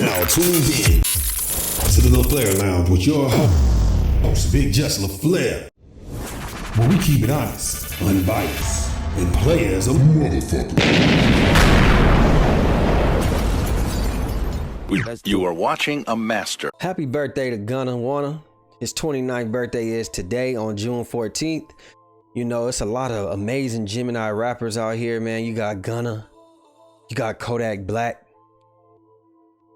now tuned in to the LaFlare Lounge with your host, BigJusLaFlare, where we keep it honest, unbiased, and play as a motherfucker. You are watching a master. Happy birthday to Gunna. His 29th birthday is today on June 14th. You know, it's a lot of amazing Gemini rappers out here, man. You got Gunna, you got Kodak Black,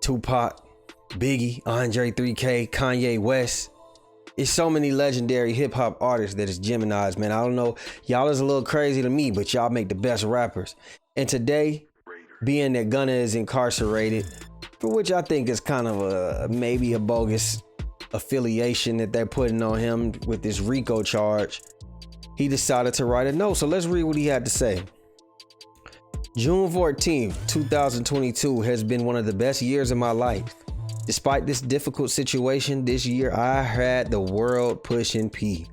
Tupac, Biggie, Andre 3K, Kanye West. It's so many legendary hip hop artists that is Geminis, man. I don't know, y'all is a little crazy to me, but y'all make the best rappers. And today, being that Gunna is incarcerated, for which I think is kind of maybe a bogus affiliation that they're putting on him with this RICO charge, he decided to write a note. So let's read what he had to say. June 14th, 2022 has been one of the best years of my life. Despite this difficult situation this year, I had the world pushing P.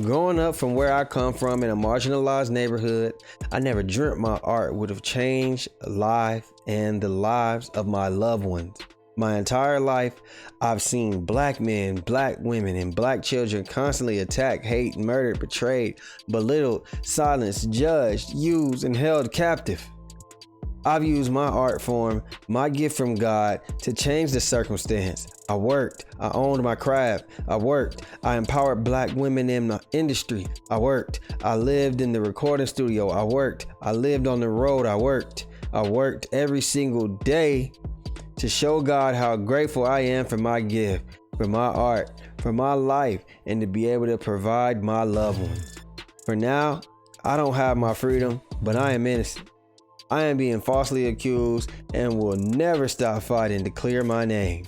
Growing up from where I come from in a marginalized neighborhood, I never dreamt my art would have changed life and the lives of my loved ones. My entire life, I've seen black men, black women, and black children constantly attacked, hate, murdered, betrayed, belittled, silenced, judged, used, and held captive. I've used my art form, my gift from God, to change the circumstance. I worked, I owned my craft, I worked, I empowered black women in the industry, I worked, I lived in the recording studio, I worked, I lived on the road, I worked every single day to show God how grateful I am for my gift, for my art, for my life, and to be able to provide my loved ones. For now, I don't have my freedom, but I am innocent. I am being falsely accused and will never stop fighting to clear my name.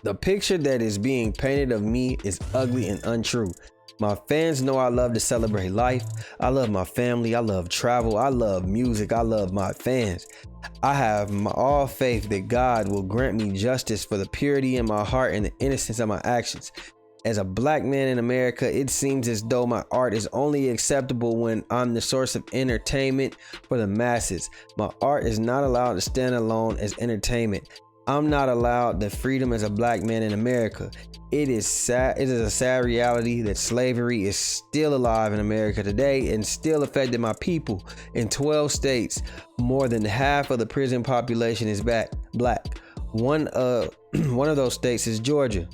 The picture that is being painted of me is ugly and untrue. My fans know I love to celebrate life. I love my family. I love travel. I love music. I love my fans. I have all faith that God will grant me justice for the purity in my heart and the innocence of my actions. As a black man in America, it seems as though my art is only acceptable when I'm the source of entertainment for the masses. My art is not allowed to stand alone as entertainment. I'm not allowed the freedom as a black man in America. It is sad. It is a sad reality that slavery is still alive in America today and still affecting my people. In 12 states, more than half of the prison population is black. One of those states is Georgia.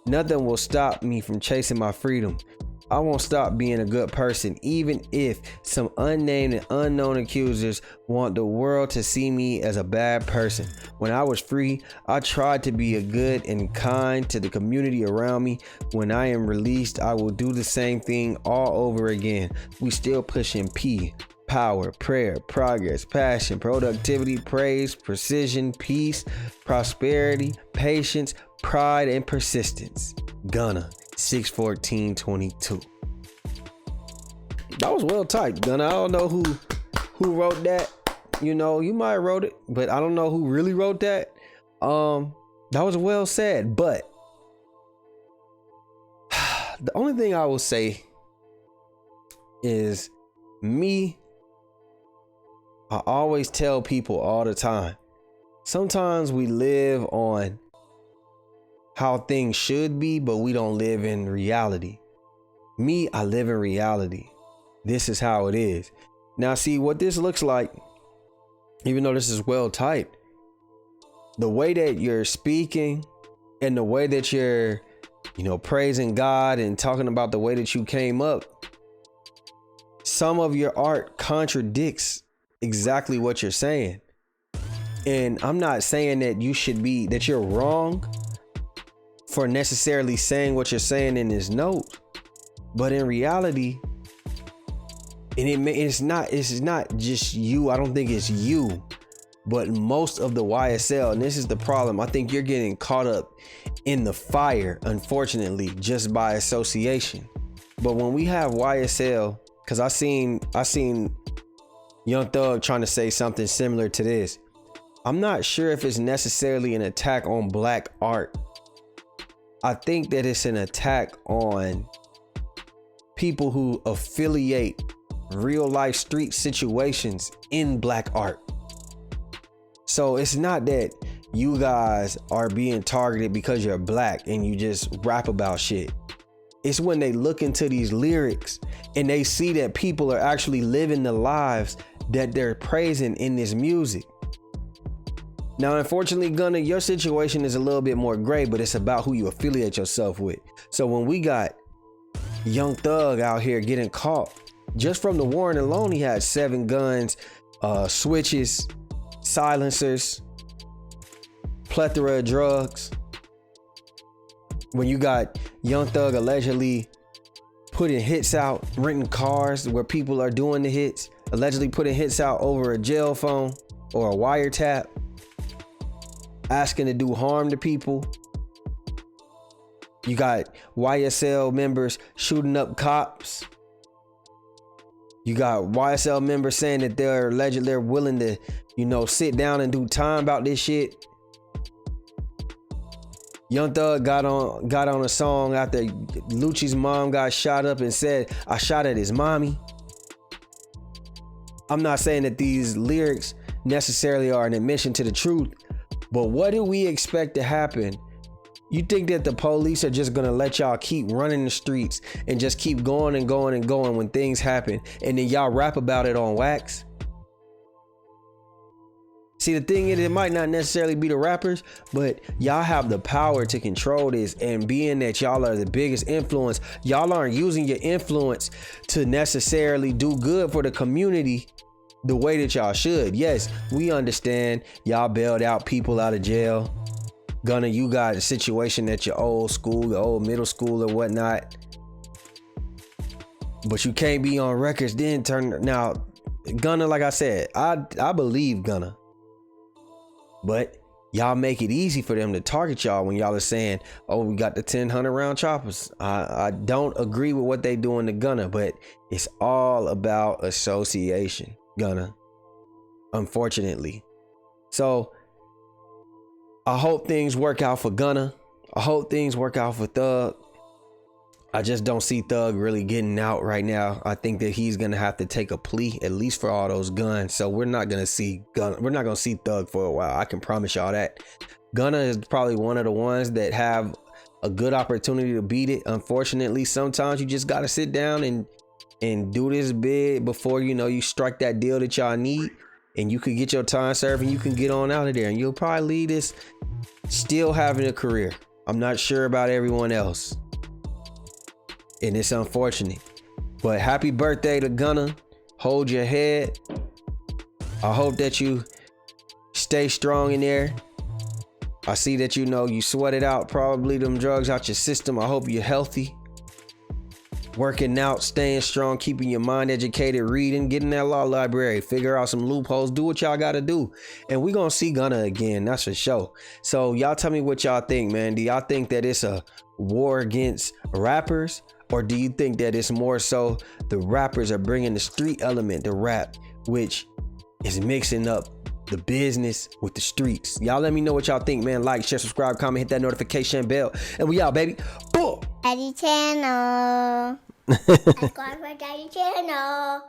Nothing will stop me from chasing my freedom. I won't stop being a good person, even if some unnamed and unknown accusers want the world to see me as a bad person. When I was free, I tried to be a good and kind to the community around me. When I am released, I will do the same thing all over again. We still pushing P. Power, prayer, progress, passion, productivity, praise, precision, peace, prosperity, patience, pride, and persistence. Gunna, 6/14/22. That was well typed, Gunna. I don't know who wrote that. You know, you might have wrote it, but I don't know who really wrote that. That was well said, but the only thing I will say is I always tell people all the time, sometimes we live on how things should be, but we don't live in reality. I live in reality. This is how it is. Now, see what this looks like, even though this is well typed, the way that you're speaking and the way that you're, praising God and talking about the way that you came up, some of your art contradicts exactly what you're saying. And I'm not saying that you're wrong for necessarily saying what you're saying in this note, but in reality, and it's not just you. I don't think it's you, but most of the YSL, and this is the problem. I think you're getting caught up in the fire, unfortunately, just by association. But when we have YSL, because I seen Young Thug trying to say something similar to this. I'm not sure if it's necessarily an attack on black art. I think that it's an attack on people who affiliate real life street situations in black art. So it's not that you guys are being targeted because you're black and you just rap about shit. It's when they look into these lyrics and they see that people are actually living the lives that they're praising in this music. Now, unfortunately, Gunna, your situation is a little bit more gray, but it's about who you affiliate yourself with. So when we got Young Thug out here getting caught, just from the warrant alone, he had 7 guns, switches, silencers, plethora of drugs. When you got Young Thug allegedly putting hits out, renting cars where people are doing the hits, allegedly putting hits out over a jail phone or a wiretap, asking to do harm to people. You got YSL members shooting up cops. You got YSL members saying that they're willing to, sit down and do time about this shit. Young Thug got on a song after Lucci's mom got shot up and said, "I shot at his mommy." I'm not saying that these lyrics necessarily are an admission to the truth, but what do we expect to happen? You think that the police are just gonna let y'all keep running the streets and just keep going and going and going when things happen, and then y'all rap about it on wax? See, the thing is, it might not necessarily be the rappers, but y'all have the power to control this. And being that y'all are the biggest influence, y'all aren't using your influence to necessarily do good for the community the way that y'all should. Yes, we understand y'all bailed out people out of jail. Gunna, you got a situation at your old school, your old middle school or whatnot. But you can't be on records then turn. Now, Gunna, like I said, I believe Gunna. But y'all make it easy for them to target y'all when y'all are saying, "Oh, we got the 1,000 round choppers." I don't agree with what they doing to Gunna, but it's all about association, Gunna, unfortunately. So I hope things work out for Gunna. I hope things work out for Thug. I just don't see Thug really getting out right now. I think that he's gonna have to take a plea, at least for all those guns. So we're not gonna see Gunna. We're not gonna see Thug for a while. I can promise y'all that. Gunna is probably one of the ones that have a good opportunity to beat it. Unfortunately, sometimes you just gotta sit down and do this bid before you strike that deal that y'all need, and you could get your time served and you can get on out of there, and you'll probably leave this still having a career. I'm not sure about everyone else, and it's unfortunate, but happy birthday to Gunna. Hold your head. I hope that you stay strong in there. I see that you sweated out probably them drugs out your system. I hope you're healthy, working out, staying strong, keeping your mind educated, reading, getting that law library, figure out some loopholes, do what y'all gotta do. And we gonna see Gunna again, that's for sure. So y'all tell me what y'all think, man. Do y'all think that it's a war against rappers? Or do you think that it's more so the rappers are bringing the street element to rap, which is mixing up the business with the streets? Y'all let me know what y'all think, man. Like, share, subscribe, comment, hit that notification bell. And we out, baby. Boom! Daddy channel. Subscribe for Daddy channel.